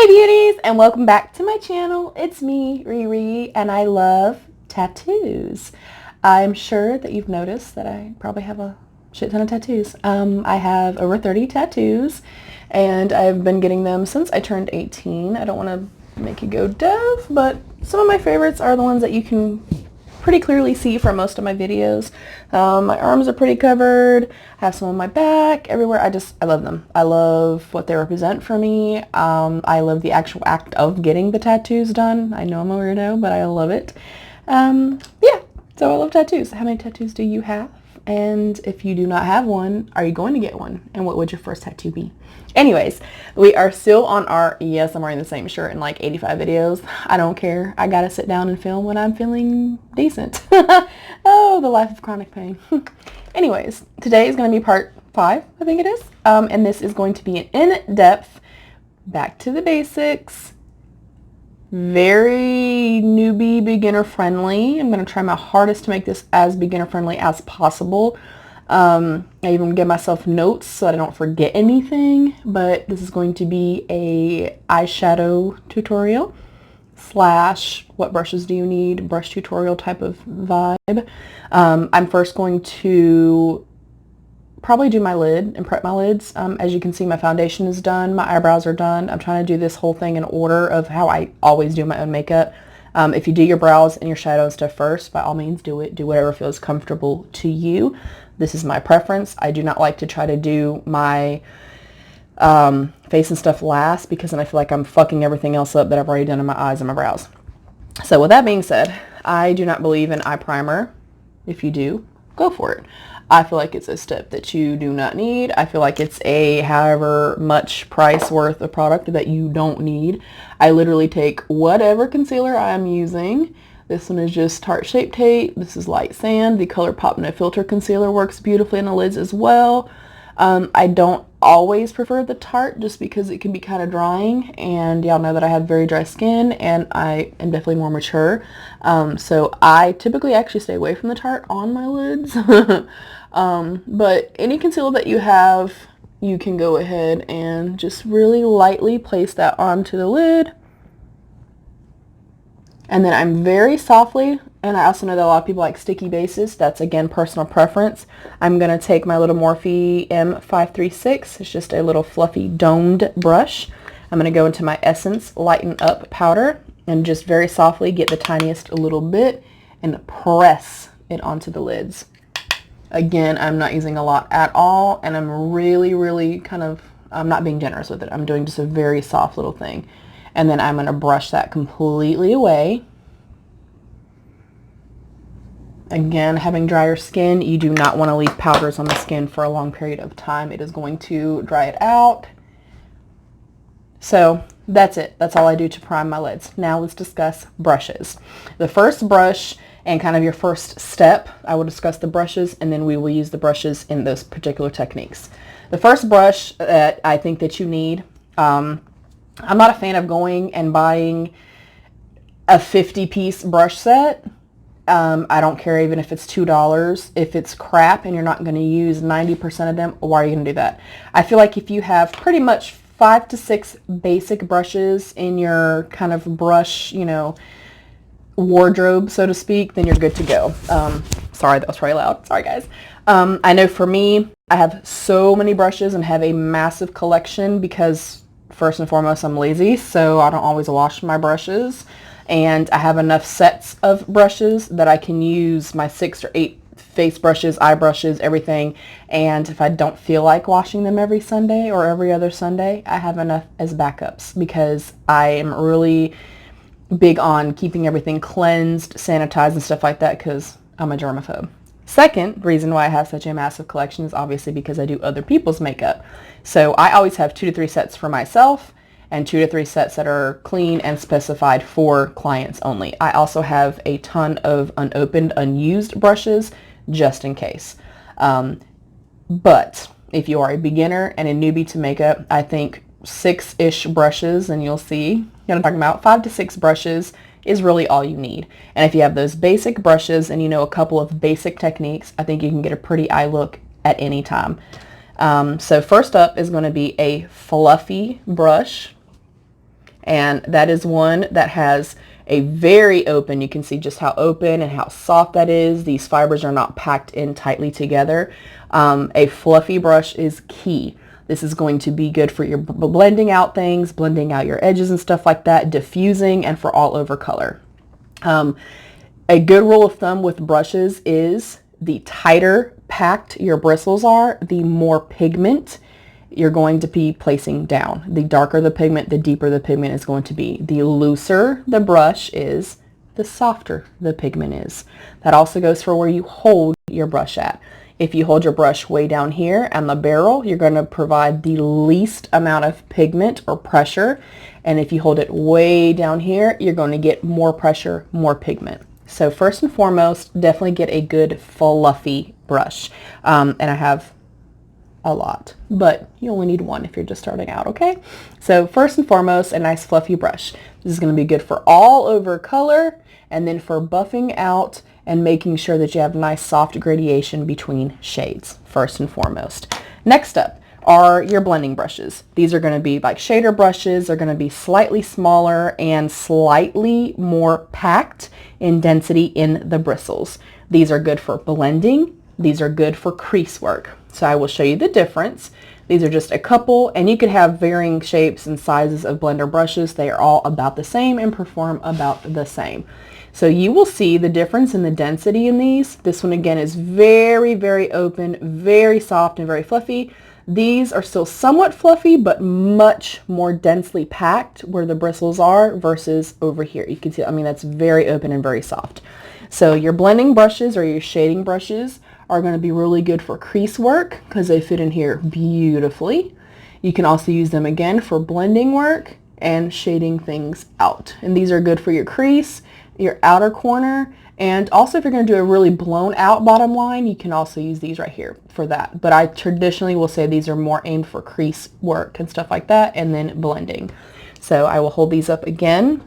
beauties, and welcome back to my channel. It's me, Riri, and I love tattoos. I'm sure that you've noticed that I probably have a shit ton of tattoos. I have over 30 tattoos, and I've been getting them since I turned 18. I don't want to make you go deaf, but some of my favorites are the ones that you can pretty clearly see from most of my videos. My arms are pretty covered. I have some on my back, everywhere. I love them. I love what they represent for me. I love the actual act of getting the tattoos done. I know I'm a weirdo, but I love it. Yeah, so I love tattoos. How many tattoos do you have? And if you do not have one, are you going to get one? And what would your first tattoo be? Anyways, we are still on our, yes, I'm wearing the same shirt in like 85 videos. I don't care. I gotta sit down and film when I'm feeling decent. Oh, the life of chronic pain. Anyways, today is going to be part 5, I think it is. And this is going to be an in-depth, back to the basics, very newbie, beginner friendly. I'm going to try my hardest to make this as beginner friendly as possible. I even give myself notes so that I don't forget anything, but this is going to be a eyeshadow tutorial slash what brushes do you need brush tutorial type of vibe. I'm first going to probably do my lid and prep my lids. As you can see, my foundation is done, my eyebrows are done. I'm trying to do this whole thing in order of how I always do my own makeup. If you do your brows and your shadow and stuff first, by all means do it. Do whatever feels comfortable to you. This is my preference. I do not like to try to do my face and stuff last, because then I feel like I'm fucking everything else up that I've already done in my eyes and my brows. So with that being said, I do not believe in eye primer. If you do, go for it. I feel like it's a step that you do not need. I feel like it's a however much price worth of product that you don't need. I literally take whatever concealer I'm using. This one is just Tarte Shape Tape. This is Light Sand. The ColourPop No Filter Concealer works beautifully in the lids as well. I don't always prefer the Tarte just because it can be kind of drying, and y'all know that I have very dry skin and I am definitely more mature. So I typically actually stay away from the Tarte on my lids. But any concealer that you have, you can go ahead and just really lightly place that onto the lid. And then I'm very softly, and I also know that a lot of people like sticky bases. That's, again, personal preference. I'm going to take my little Morphe M536. It's just a little fluffy domed brush. I'm going to go into my Essence Lighten Up powder and just very softly get the tiniest little bit and press it onto the lids. Again, I'm not using a lot at all, and I'm really I'm not being generous with it. I'm doing just a very soft little thing. And then I'm going to brush that completely away. Again, having drier skin, you do not want to leave powders on the skin for a long period of time. It is going to dry it out. So that's it. That's all I do to prime my lids. Now let's discuss brushes. The first brush and kind of your first step, I will discuss the brushes, and then we will use the brushes in those particular techniques. The first brush that I think that you need, I'm not a fan of going and buying a 50-piece brush set. I don't care even if it's $2. If it's crap and you're not going to use 90% of them, why are you going to do that? I feel like if you have pretty much 5 to 6 basic brushes in your kind of brush, you know, wardrobe, so to speak, then you're good to go. Sorry, that was probably loud. Sorry, guys. I know for me, I have so many brushes and have a massive collection because first and foremost, I'm lazy, so I don't always wash my brushes, and I have enough sets of brushes that I can use my 6 or 8 face brushes, eye brushes, everything, and if I don't feel like washing them every Sunday or every other Sunday, I have enough as backups because I am really big on keeping everything cleansed, sanitized, and stuff like that because I'm a germaphobe. Second reason why I have such a massive collection is obviously because I do other people's makeup. So I always have 2 to 3 sets for myself and 2 to 3 sets that are clean and specified for clients only. I also have a ton of unopened, unused brushes just in case. But if you are a beginner and a newbie to makeup, I think 6-ish brushes, and you'll see, you know what I'm talking about, 5 to 6 brushes is really all you need. And if you have those basic brushes and you know a couple of basic techniques, I think you can get a pretty eye look at any time. So first up is going to be a fluffy brush. And that is one that has a very open, you can see just how open and how soft that is. These fibers are not packed in tightly together. A fluffy brush is key. This is going to be good for your blending out things, blending out your edges and stuff like that, diffusing, and for all over color. A good rule of thumb with brushes is the tighter packed your bristles are, the more pigment you're going to be placing down. The darker the pigment, the deeper the pigment is going to be. The looser the brush is, the softer the pigment is. That also goes for where you hold your brush at. If you hold your brush way down here on the barrel, you're going to provide the least amount of pigment or pressure. And if you hold it way down here, you're going to get more pressure, more pigment. So first and foremost, definitely get a good fluffy brush. And I have a lot, but you only need one if you're just starting out, okay? So first and foremost, a nice fluffy brush. This is going to be good for all over color, and then for buffing out and making sure that you have nice soft gradation between shades, first and foremost. Next up are your blending brushes. These are going to be like shader brushes. They're going to be slightly smaller and slightly more packed in density in the bristles. These are good for blending. These are good for crease work. So I will show you the difference. These are just a couple, and you could have varying shapes and sizes of blender brushes. They are all about the same and perform about the same. So you will see the difference in the density in these. This one again is very, very open, very soft and very fluffy. These are still somewhat fluffy, but much more densely packed where the bristles are versus over here. You can see, I mean, that's very open and very soft. So your blending brushes or your shading brushes are going to be really good for crease work because they fit in here beautifully. You can also use them again for blending work and shading things out. And these are good for your crease, your outer corner, and also if you're going to do a really blown out bottom line, you can also use these right here for that. But I traditionally will say these are more aimed for crease work and stuff like that, and then blending. So I will hold these up again.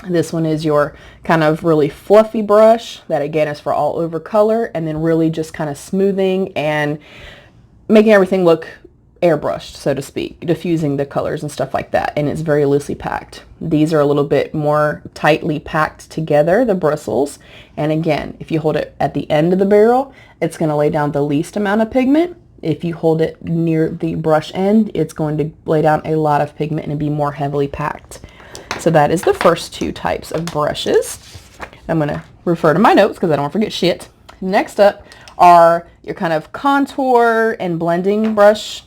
This one is your kind of really fluffy brush that again is for all over color, and then really just kind of smoothing and making everything look airbrushed, so to speak, diffusing the colors and stuff like that, and it's very loosely packed. These are a little bit more tightly packed together, the bristles, and again, if you hold it at the end of the barrel, it's going to lay down the least amount of pigment. If you hold it near the brush end, it's going to lay down a lot of pigment and be more heavily packed. So that is the first two types of brushes. I'm going to refer to my notes because I don't want to forget shit. Next up are your kind of contour and blending brush,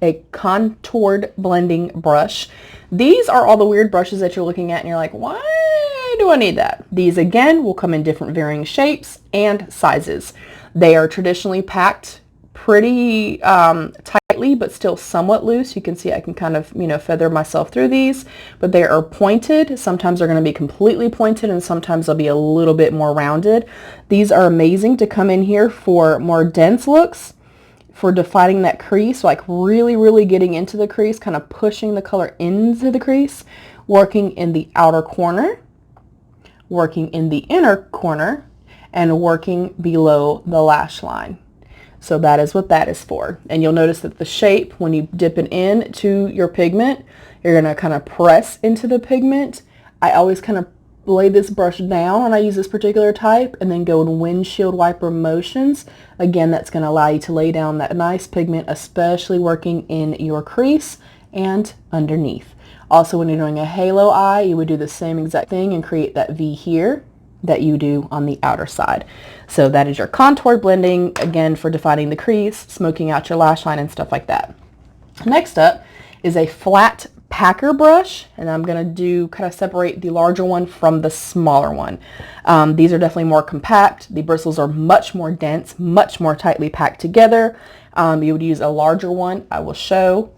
a contoured blending brush. These are all the weird brushes that you're looking at and you're like, why do I need that? These again will come in different varying shapes and sizes. They are traditionally packed pretty tightly, but still somewhat loose. You can see I can kind of, feather myself through these, but they are pointed. Sometimes they're going to be completely pointed and sometimes they'll be a little bit more rounded. These are amazing to come in here for more dense looks, for defining that crease, like really, really getting into the crease, kind of pushing the color into the crease, working in the outer corner, working in the inner corner, and working below the lash line. So that is what that is for. And you'll notice that the shape, when you dip it into your pigment, you're going to kind of press into the pigment. I always kind of lay this brush down when I use this particular type and then go in windshield wiper motions. Again, that's going to allow you to lay down that nice pigment, especially working in your crease and underneath. Also, when you're doing a halo eye, you would do the same exact thing and create that V here that you do on the outer side. So that is your contour blending, again, for defining the crease, smoking out your lash line and stuff like that. Next up is a flat packer brush, and I'm going to do kind of separate the larger one from the smaller one. These are definitely more compact. The bristles are much more dense, much more tightly packed together. You would use a larger one. I will show,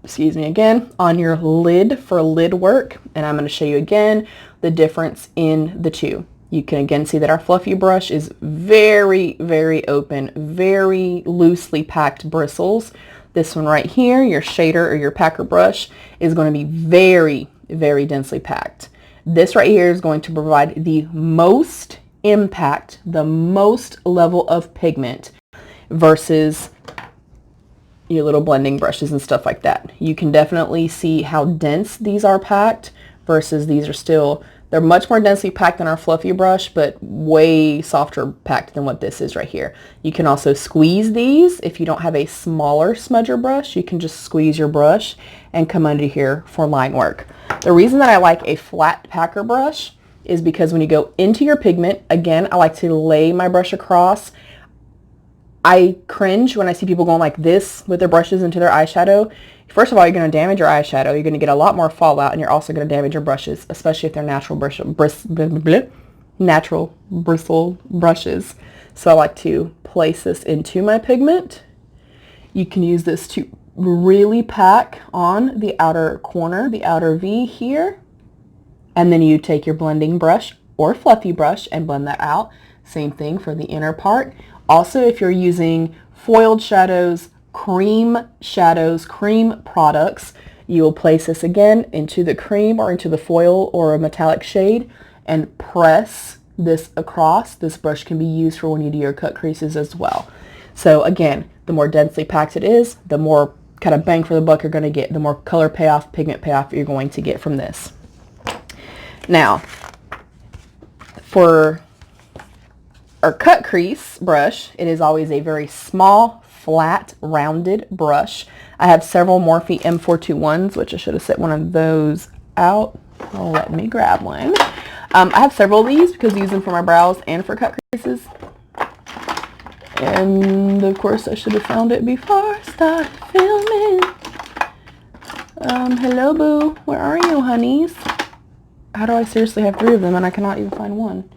excuse me again, on your lid for lid work, and I'm going to show you again the difference in the two. You can again see that our fluffy brush is very, very open, very loosely packed bristles. This one right here, your shader or your packer brush, is going to be very, very densely packed. This right here is going to provide the most impact, the most level of pigment versus your little blending brushes and stuff like that. You can definitely see how dense these are packed versus these are still, they're much more densely packed than our fluffy brush, but way softer packed than what this is right here. You can also squeeze these. If you don't have a smaller smudger brush, you can just squeeze your brush and come under here for line work. The reason that I like a flat packer brush is because when you go into your pigment, again, I like to lay my brush across. I cringe when I see people going like this with their brushes into their eyeshadow. First of all, you're going to damage your eyeshadow. You're going to get a lot more fallout, and you're also going to damage your brushes, especially if they're natural bristle brushes. So I like to place this into my pigment. You can use this to really pack on the outer corner, the outer V here. And then you take your blending brush or fluffy brush and blend that out. Same thing for the inner part. Also, if you're using foiled shadows, cream products, you will place this again into the cream or into the foil or a metallic shade and press this across. This brush can be used for when you do your cut creases as well. So again, the more densely packed it is, the more kind of bang for the buck you're going to get, the more color payoff, pigment payoff you're going to get from this. Now, for our cut crease brush, it is always a very small, flat, rounded brush. I have several Morphe M421s, which I should have set one of those out. Oh, let me grab one. I have several of these because I use them for my brows and for cut creases. And of course, I should have found it before I started filming. Hello, boo. Where are you, honeys? How do I seriously have 3 of them and I cannot even find one?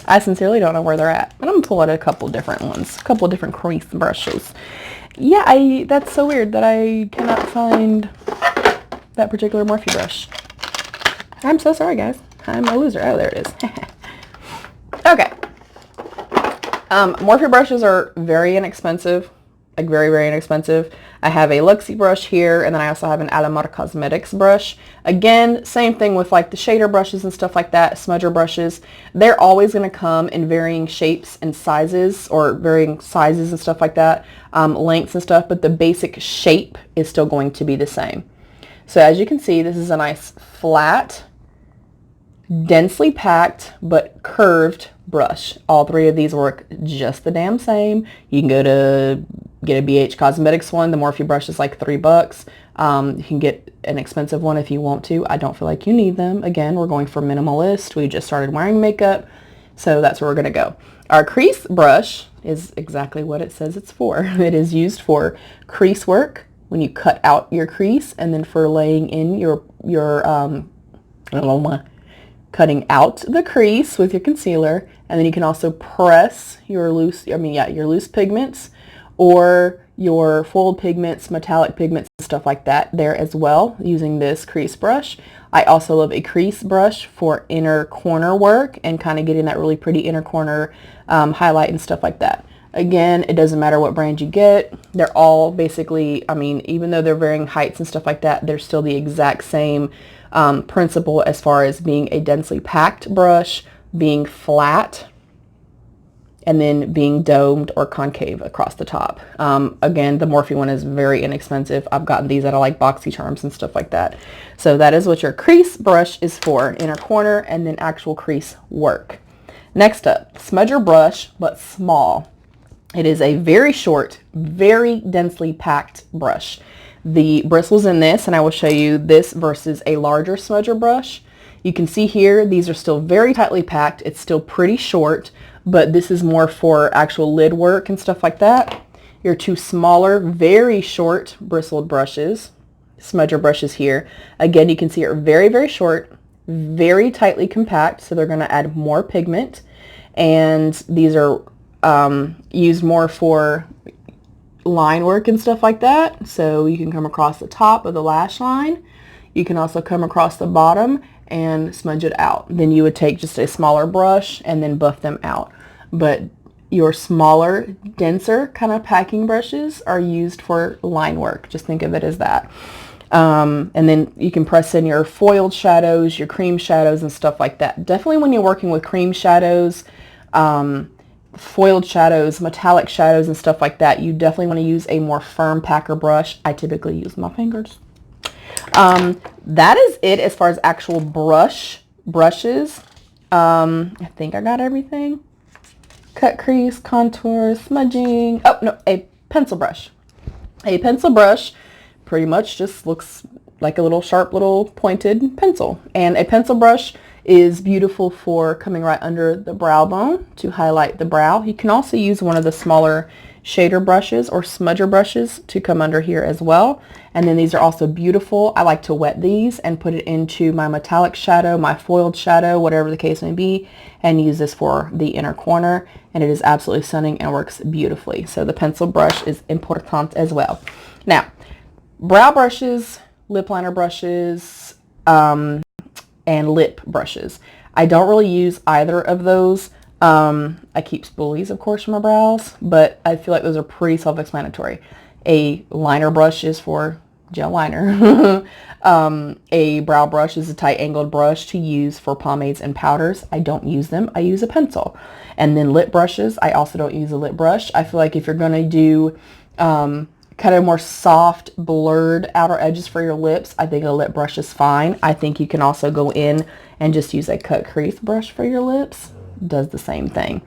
I sincerely don't know where they're at, but I'm gonna pull out a couple different ones, a couple different crease brushes. Yeah, that's so weird that I cannot find that particular Morphe brush. I'm so sorry, guys. I'm a loser. Oh, there it is. Okay. Morphe brushes are very inexpensive. Like very, very inexpensive. I have a Luxie brush here, and then I also have an Alamar Cosmetics brush. Again, same thing with like the shader brushes and stuff like that, smudger brushes. They're always going to come in varying shapes and sizes, or varying sizes and stuff like that, lengths and stuff, but the basic shape is still going to be the same. So as you can see, this is a nice flat, densely packed, but curved brush. All 3 of these work just the damn same. You can go to get a BH Cosmetics one. The Morphe brush is like $3. You can get an expensive one if you want to. I don't feel like you need them. Again, we're going for minimalist. We just started wearing makeup, so that's where we're going to go. Our crease brush is exactly what it says it's for. It is used for crease work when you cut out your crease, and then for laying in your cutting out the crease with your concealer. And then you can also press your loose pigments or your foiled pigments, metallic pigments, and stuff like that there as well using this crease brush. I also love a crease brush for inner corner work and kind of getting that really pretty inner corner highlight and stuff like that. Again, it doesn't matter what brand you get. They're all basically, I mean, even though they're varying heights and stuff like that, they're still the exact same principle as far as being a densely packed brush, being flat, and then being domed or concave across the top. Again, the Morphe one is very inexpensive. I've gotten these at like Boxy Charms and stuff like that. So that is what your crease brush is for, inner corner and then actual crease work. Next up, smudger brush, but small. It is a very short, very densely packed brush. The bristles in this, and I will show you this versus a larger smudger brush. You can see here, these are still very tightly packed. It's still pretty short, but this is more for actual lid work and stuff like that. Your 2 smaller, very short bristled brushes, smudger brushes here. Again, you can see are very, very short, very tightly compact, so they're going to add more pigment. And these are used more for line work and stuff like that. So you can come across the top of the lash line. You can also come across the bottom and smudge it out. Then you would take just a smaller brush and then buff them out. But your smaller, denser kind of packing brushes are used for line work. Just think of it as that. And then you can press in your foiled shadows, your cream shadows, and stuff like that. Definitely when you're working with cream shadows, foiled shadows, metallic shadows, and stuff like that, you definitely want to use a more firm packer brush. I typically use my fingers. That is it as far as actual brushes. I think I got everything. Cut crease, contour, smudging. Oh, no, a pencil brush. A pencil brush pretty much just looks like a little sharp little pointed pencil. And a pencil brush is beautiful for coming right under the brow bone to highlight the brow. You can also use one of the smaller shader brushes or smudger brushes to come under here as well. And then these are also beautiful. I like to wet these and put it into my metallic shadow, my foiled shadow, whatever the case may be, and use this for the inner corner. And it is absolutely stunning and works beautifully. So the pencil brush is important as well. Now, brow brushes, lip liner brushes, and lip brushes. I don't really use either of those. I keep spoolies, of course, for my brows, but I feel like those are pretty self-explanatory. A liner brush is for gel liner. A brow brush is a tight angled brush to use for pomades and powders. I don't use them. I use a pencil. And then lip brushes, I also don't use a lip brush. I feel like if you're going to do kind of more soft, blurred outer edges for your lips, I think a lip brush is fine. I think you can also go in and just use a cut crease brush for your lips. Does the same thing.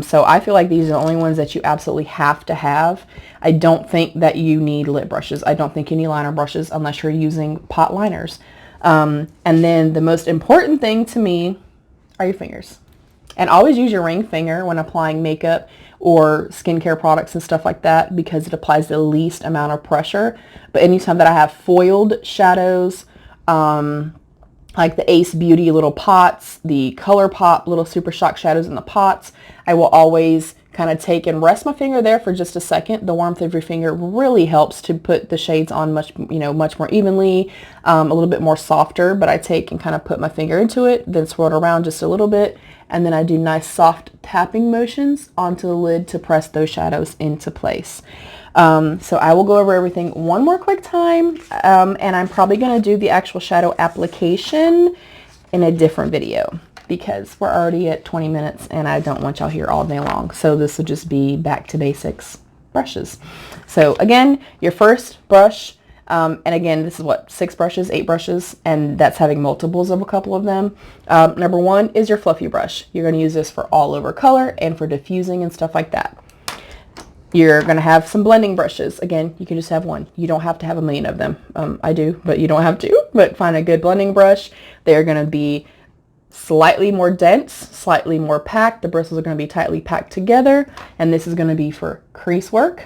So I feel like these are the only ones that you absolutely have to have. I don't think that you need lip brushes. I don't think you need liner brushes unless you're using pot liners. And then the most important thing to me are your fingers. And always use your ring finger when applying makeup or skincare products and stuff like that, because it applies the least amount of pressure. But anytime that I have foiled shadows, like the Ace Beauty little pots, the ColourPop little Super Shock shadows in the pots, I will always kind of take and rest my finger there for just a second. The warmth of your finger really helps to put the shades on much more evenly, a little bit more softer. But I take and kind of put my finger into it, then swirl it around just a little bit, and then I do nice soft tapping motions onto the lid to press those shadows into place. So I will go over everything one more quick time, and I'm probably going to do the actual shadow application in a different video because we're already at 20 minutes and I don't want y'all here all day long. So this will just be back to basics brushes. So again, your first brush, and again, this is what, 6 brushes, 8 brushes, and that's having multiples of a couple of them. Number 1 is your fluffy brush. You're going to use this for all over color and for diffusing and stuff like that. You're going to have some blending brushes. Again, you can just have one. You don't have to have a million of them. I do, but you don't have to. But find a good blending brush. They're going to be slightly more dense, slightly more packed. The bristles are going to be tightly packed together. And this is going to be for crease work.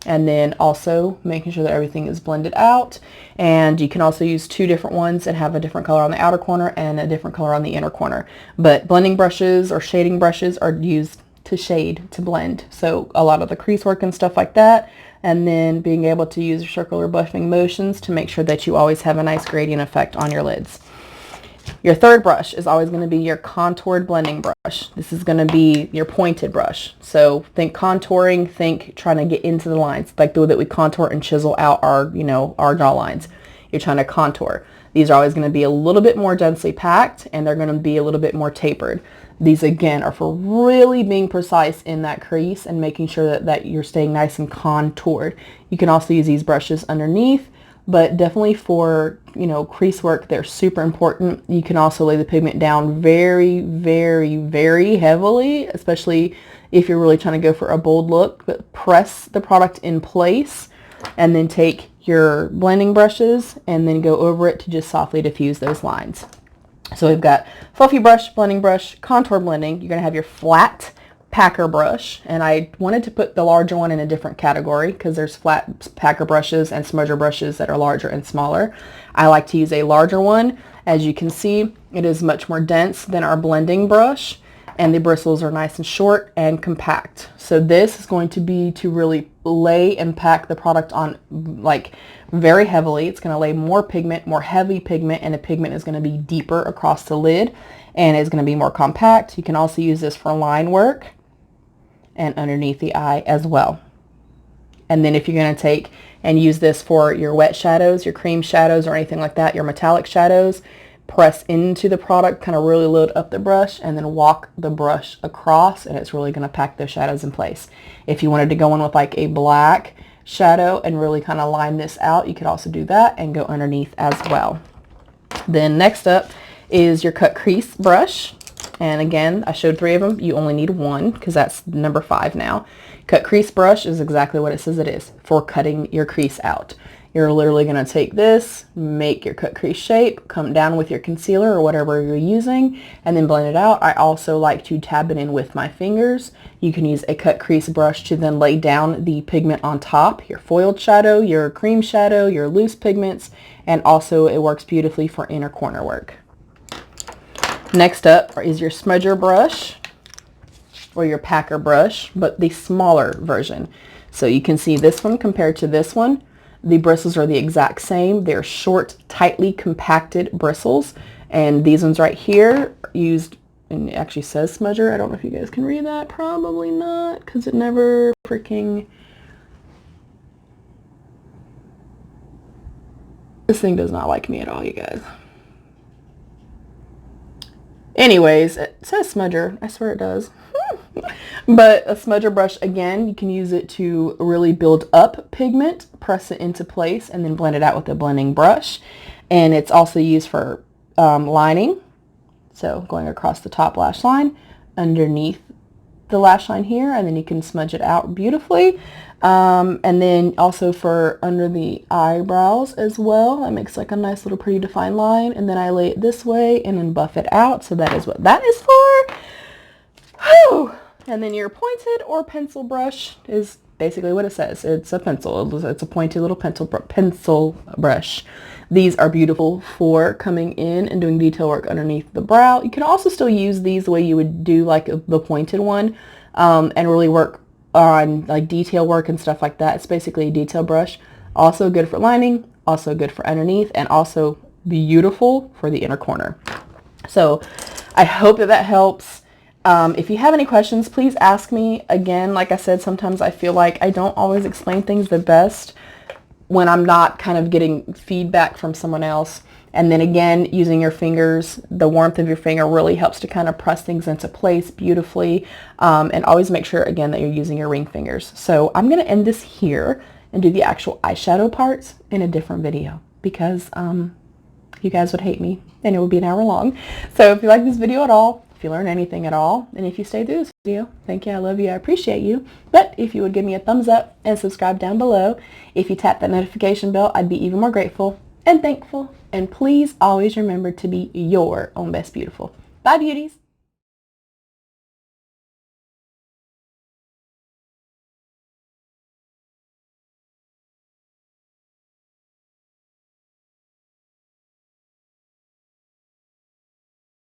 And then also making sure that everything is blended out. And you can also use 2 different ones and have a different color on the outer corner and a different color on the inner corner. But blending brushes or shading brushes are used to shade, to blend. So a lot of the crease work and stuff like that. And then being able to use your circular buffing motions to make sure that you always have a nice gradient effect on your lids. Your third brush is always going to be your contoured blending brush. This is going to be your pointed brush. So think contouring, think trying to get into the lines, like the way that we contour and chisel out our, our jaw lines. You're trying to contour. These are always going to be a little bit more densely packed and they're going to be a little bit more tapered. These again are for really being precise in that crease and making sure that you're staying nice and contoured. You can also use these brushes underneath, but definitely for, crease work, they're super important. You can also lay the pigment down very, very, very heavily, especially if you're really trying to go for a bold look, but press the product in place and then take your blending brushes and then go over it to just softly diffuse those lines. So we've got fluffy brush, blending brush, contour blending. You're going to have your flat packer brush, and I wanted to put the larger one in a different category because there's flat packer brushes and smudger brushes that are larger and smaller. I like to use a larger one. As you can see, it is much more dense than our blending brush, and the bristles are nice and short and compact. So this is going to be to really lay and pack the product on like very heavily. It's going to lay more pigment, more heavy pigment, and the pigment is going to be deeper across the lid and it's going to be more compact. You can also use this for line work and underneath the eye as well. And then if you're going to take and use this for your wet shadows, your cream shadows, or anything like that, your metallic shadows. Press into the product, kind of really load up the brush, and then walk the brush across, and it's really going to pack those shadows in place. If you wanted to go in with like a black shadow and really kind of line this out, you could also do that and go underneath as well. Then next up is your cut crease brush. And again, I showed 3 of them. You only need 1 because that's number 5 now. Cut crease brush is exactly what it says it is, for cutting your crease out. You're literally going to take this, make your cut crease shape, come down with your concealer or whatever you're using, and then blend it out. I also like to tab it in with my fingers. You can use a cut crease brush to then lay down the pigment on top, your foiled shadow, your cream shadow, your loose pigments, and also it works beautifully for inner corner work. Next up is your smudger brush or your packer brush, but the smaller version. So you can see this one compared to this one. The bristles are the exact same. They're short, tightly compacted bristles. And these ones right here used, and it actually says smudger. I don't know if you guys can read that. Probably not, because it never freaking... This thing does not like me at all, you guys. Anyways, it says smudger. I swear it does. But a smudger brush, again, you can use it to really build up pigment, press it into place, and then blend it out with a blending brush. And it's also used for lining. So going across the top lash line, underneath the lash line here, and then you can smudge it out beautifully. And then also for under the eyebrows as well. That makes like a nice little pretty defined line. And then I lay it this way and then buff it out. So that is what that is for. Whew. And then your pointed or pencil brush is basically what it says. It's a pencil. It's a pointed little pencil brush. These are beautiful for coming in and doing detail work underneath the brow. You can also still use these the way you would do like the pointed one, and really work on like detail work and stuff like that. It's basically a detail brush. Also good for lining, also good for underneath, and also beautiful for the inner corner. So I hope that helps. If you have any questions, please ask me. Again, like I said, sometimes I feel like I don't always explain things the best when I'm not kind of getting feedback from someone else. And then again, using your fingers, the warmth of your finger really helps to kind of press things into place beautifully. And always make sure, again, that you're using your ring fingers. So I'm going to end this here and do the actual eyeshadow parts in a different video because you guys would hate me and it would be an hour long. So if you like this video at all, if you learn anything at all, and if you stay through this video, thank you, I love you, I appreciate you. But if you would give me a thumbs up and subscribe down below, if you tap that notification bell, I'd be even more grateful and thankful. And please always remember to be your own best beautiful. Bye, beauties.